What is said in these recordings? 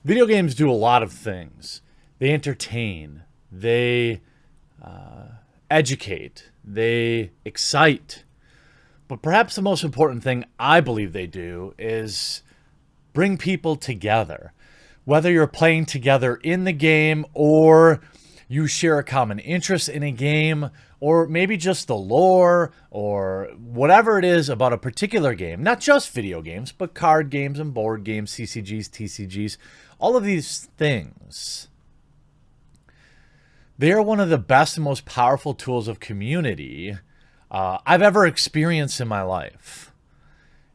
Video games do a lot of things. They entertain, they educate, they excite. But perhaps the most important thing I believe they do is bring people together. Whether you're playing together in the game or you share a common interest in a game, or maybe just the lore or whatever it is about a particular game, not just video games, but card games and board games, CCGs, TCGs, all of these things. They are one of the best and most powerful tools of community I've ever experienced in my life.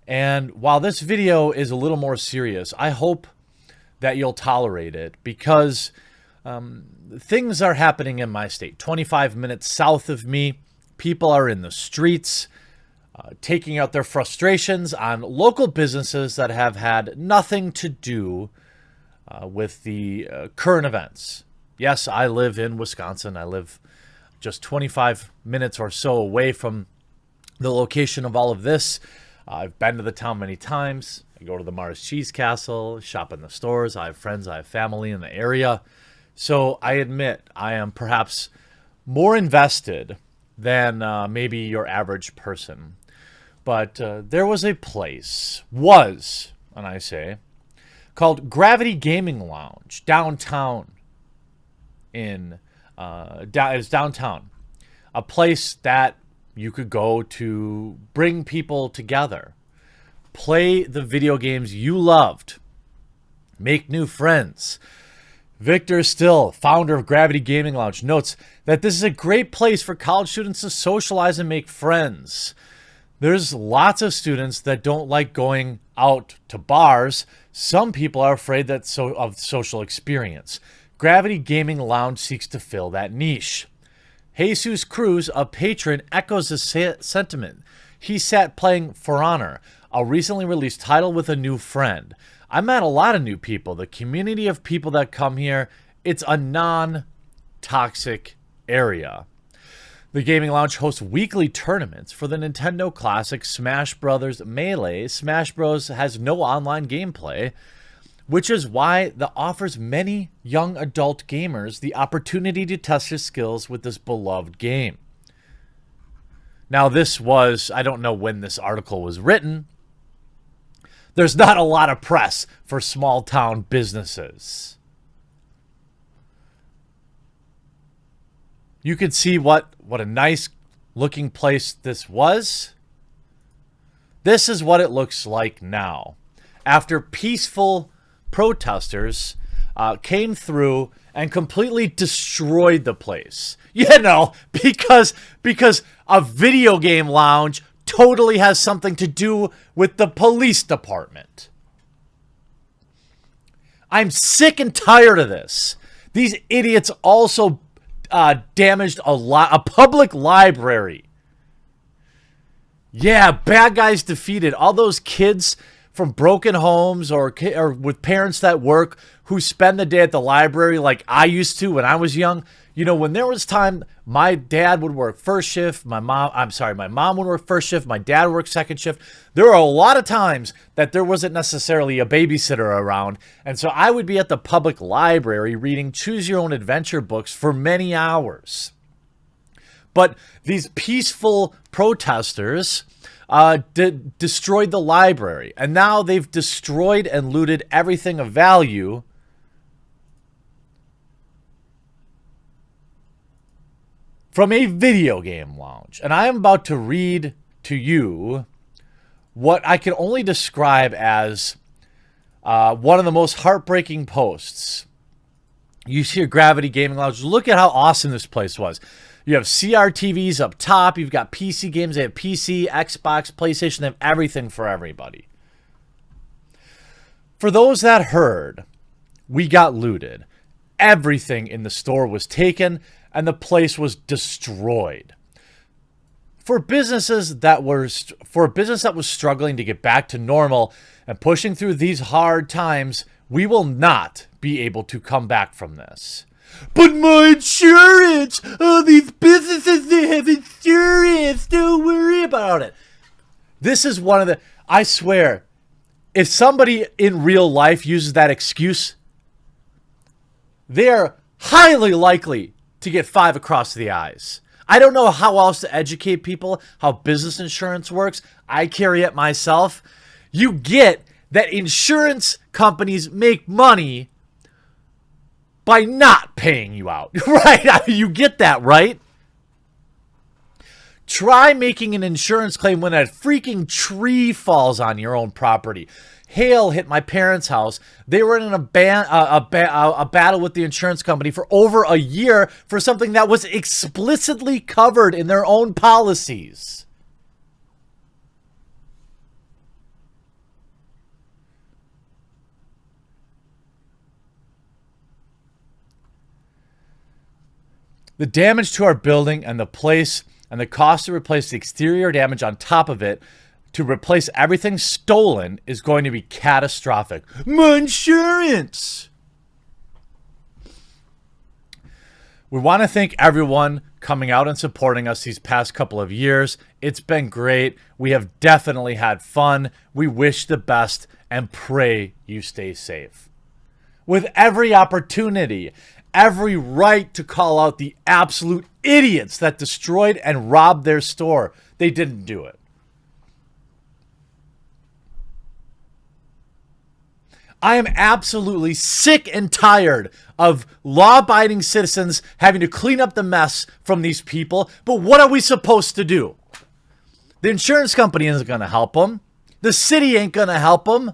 And while this video is a little more serious, I hope that you'll tolerate it because things are happening in my state. 25 minutes south of me, people are in the streets taking out their frustrations on local businesses that have had nothing to do with the current events. Yes, I live in Wisconsin. I live just 25 minutes or so away from the location of all of this. I've been to the town many times. I go to the Mars Cheese Castle, shop in the stores. I have friends, I have family in the area. So I admit I am perhaps more invested than maybe your average person. But there was a place, and I say, called Gravity Gaming Lounge downtown it's downtown. A place that you could go to bring people together, play the video games you loved, make new friends. Victor Still, founder of Gravity Gaming Lounge, notes that this is a great place for college students to socialize and make friends. There's lots of students that don't like going out to bars. Some people are afraid of social experience. Gravity Gaming Lounge seeks to fill that niche. Jesus Cruz, a patron, echoes the sentiment. He sat playing For Honor, a recently released title with a new friend. I met a lot of new people. The community of people that come here, it's a non-toxic area. The Gaming Lounge hosts weekly tournaments for the Nintendo Classic Smash Bros. Melee. Smash Bros. Has no online gameplay, which is why it offers many young adult gamers the opportunity to test their skills with this beloved game. Now, I don't know when this article was written. There's not a lot of press for small town businesses. You could see what a nice looking place this was. This is what it looks like now. After peaceful protesters came through and completely destroyed the place. Because a video game lounge totally has something to do with the police department. I'm sick and tired of this. These idiots also damaged a public library. Yeah, bad guys defeated. All those kids from broken homes or with parents that work who spend the day at the library like I used to when I was young. When there was time, my dad would work first shift. My mom would work first shift. My dad would work second shift. There were a lot of times that there wasn't necessarily a babysitter around. And so I would be at the public library reading choose your own adventure books for many hours. But these peaceful protesters destroyed the library. And now they've destroyed and looted everything of value from a video game lounge. And I am about to read to you what I can only describe as one of the most heartbreaking posts. You see a Gravity Gaming Lounge. Look at how awesome this place was. You have CRTVs up top. You've got PC games. They have PC, Xbox, PlayStation. They have everything for everybody. For those that heard, we got looted. Everything in the store was taken, and the place was destroyed. For a business that was struggling to get back to normal and pushing through these hard times, we will not be able to come back from this. But my insurance! Oh, these businesses, they have insurance! Don't worry about it. This is one of the... I swear, if somebody in real life uses that excuse they're highly likely to get 5 across the eyes. I don't know how else to educate people how business insurance works. I carry it myself. You get that insurance companies make money by not paying you out, right? I mean, you get that, right? Try making an insurance claim when a freaking tree falls on your own property. Hail hit my parents' house. They were in a battle with the insurance company for over a year for something that was explicitly covered in their own policies. The damage to our building and the place and the cost to replace the exterior damage on top of it to replace everything stolen is going to be catastrophic. My insurance! We want to thank everyone coming out and supporting us these past couple of years. It's been great. We have definitely had fun. We wish the best and pray you stay safe. With every opportunity, every right to call out the absolute idiots that destroyed and robbed their store, they didn't do it. I am absolutely sick and tired of law-abiding citizens having to clean up the mess from these people. But what are we supposed to do? The insurance company isn't going to help them. The city ain't going to help them.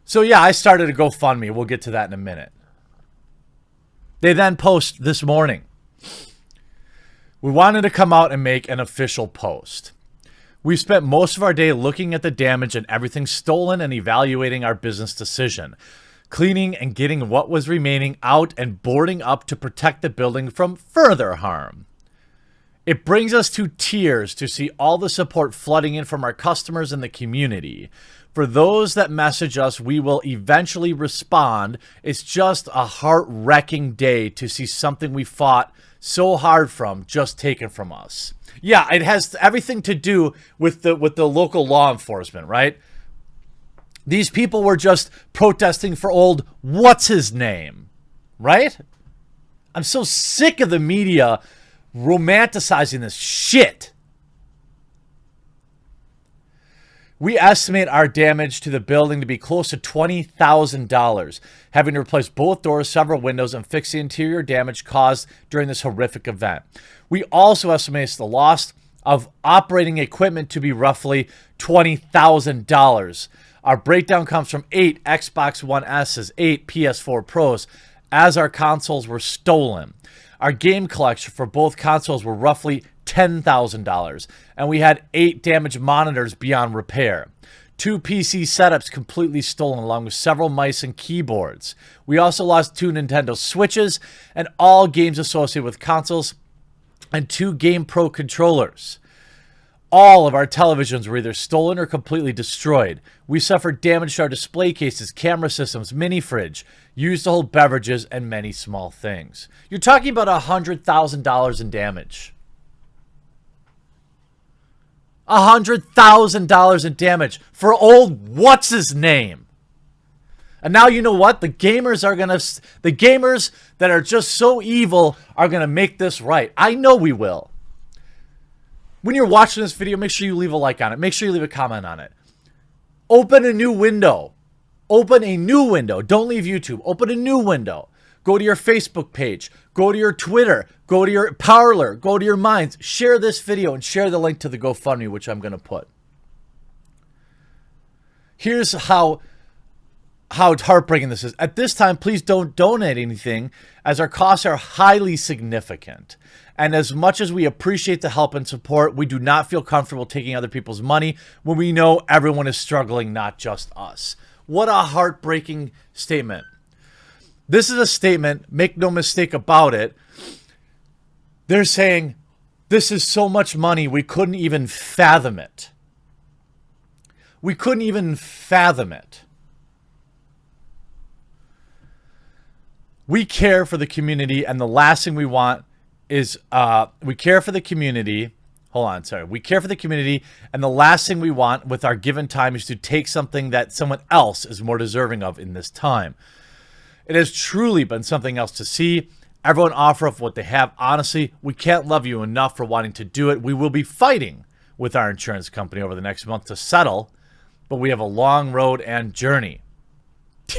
So yeah, I started a GoFundMe. We'll get to that in a minute. They then post this morning. We wanted to come out and make an official post. We've spent most of our day looking at the damage and everything stolen and evaluating our business decision, cleaning and getting what was remaining out and boarding up to protect the building from further harm. It brings us to tears to see all the support flooding in from our customers and the community. For those that message us, we will eventually respond. It's just a heart-wrecking day to see something we fought so hard from just taken from us. Yeah, it has everything to do with the local law enforcement, right? These people were just protesting for old what's-his-name, right? I'm so sick of the media romanticizing this shit. We estimate our damage to the building to be close to $20,000, having to replace both doors, several windows, and fix the interior damage caused during this horrific event. We also estimate the loss of operating equipment to be roughly $20,000. Our breakdown comes from 8 Xbox One S's, 8 PS4 Pros, as our consoles were stolen. Our game collection for both consoles were roughly $10,000, and we had 8 damaged monitors beyond repair. 2 PC setups completely stolen, along with several mice and keyboards. We also lost 2 Nintendo Switches and all games associated with consoles, and 2 Game Pro controllers. All of our televisions were either stolen or completely destroyed. We suffered damage to our display cases, camera systems, mini fridge, used to hold beverages, and many small things. You're talking about $100,000 in damage. $100,000 in damage for old what's-his-name. And now you know what? The gamers that are just so evil are going to make this right. I know we will. When you're watching this video, make sure you leave a like on it. Make sure you leave a comment on it. Open a new window. Open a new window. Don't leave YouTube. Open a new window. Go to your Facebook page. Go to your Twitter. Go to your Parler. Go to your Minds. Share this video and share the link to the GoFundMe, which I'm going to put. Here's how heartbreaking this is. At this time, please don't donate anything, as our costs are highly significant. And as much as we appreciate the help and support, we do not feel comfortable taking other people's money when we know everyone is struggling, not just us. What a heartbreaking statement. This is a statement, make no mistake about it. They're saying, this is so much money, we couldn't even fathom it. We couldn't even fathom it. We care for the community, and the last thing we want is we care for the community. Hold on, sorry. We care for the community, and the last thing we want with our given time is to take something that someone else is more deserving of in this time. It has truly been something else to see. Everyone offer up what they have. Honestly, we can't love you enough for wanting to do it. We will be fighting with our insurance company over the next month to settle, but we have a long road and journey.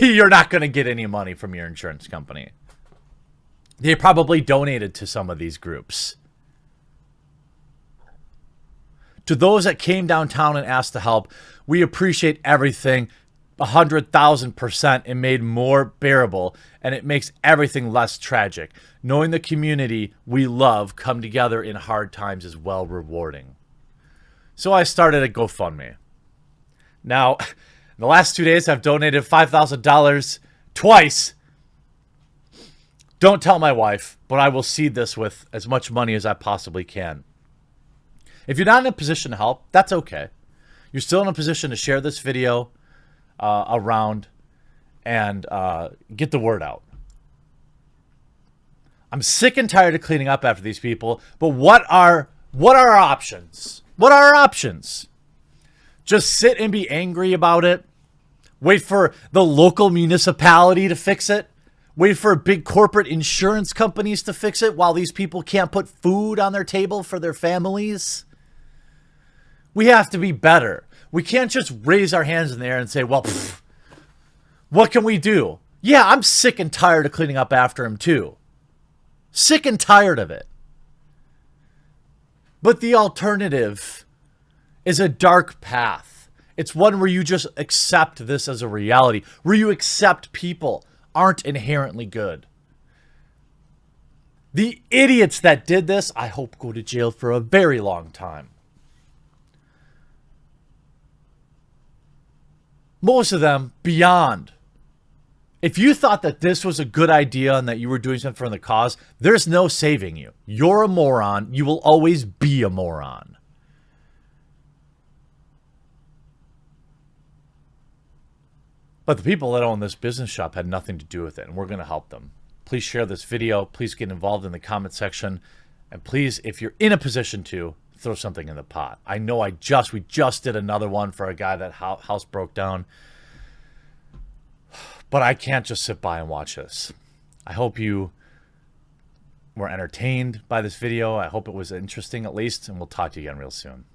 You're not going to get any money from your insurance company. They probably donated to some of these groups. To those that came downtown and asked to help, we appreciate everything 100,000%. It made more bearable, and it makes everything less tragic. Knowing the community we love come together in hard times is well rewarding. So I started a GoFundMe. Now, in the last 2 days, I've donated $5,000 twice. Don't tell my wife, but I will seed this with as much money as I possibly can. If you're not in a position to help, that's okay. You're still in a position to share this video around and get the word out. I'm sick and tired of cleaning up after these people, but what are our options? What are our options? Just sit and be angry about it? Wait for the local municipality to fix it? Wait for big corporate insurance companies to fix it while these people can't put food on their table for their families? We have to be better. We can't just raise our hands in the air and say, well, what can we do? Yeah, I'm sick and tired of cleaning up after him too. Sick and tired of it. But the alternative is a dark path. It's one where you just accept this as a reality, where you accept people aren't inherently good. The idiots that did this, I hope, go to jail for a very long time. Most of them beyond. If you thought that this was a good idea and that you were doing something for the cause, there's no saving you. You're a moron. You will always be a moron. But the people that own this business shop had nothing to do with it, and we're going to help them. Please share this video. Please get involved in the comment section. And please, if you're in a position to, throw something in the pot. I know we just did another one for a guy that house broke down. But I can't just sit by and watch this. I hope you were entertained by this video. I hope it was interesting at least, and we'll talk to you again real soon.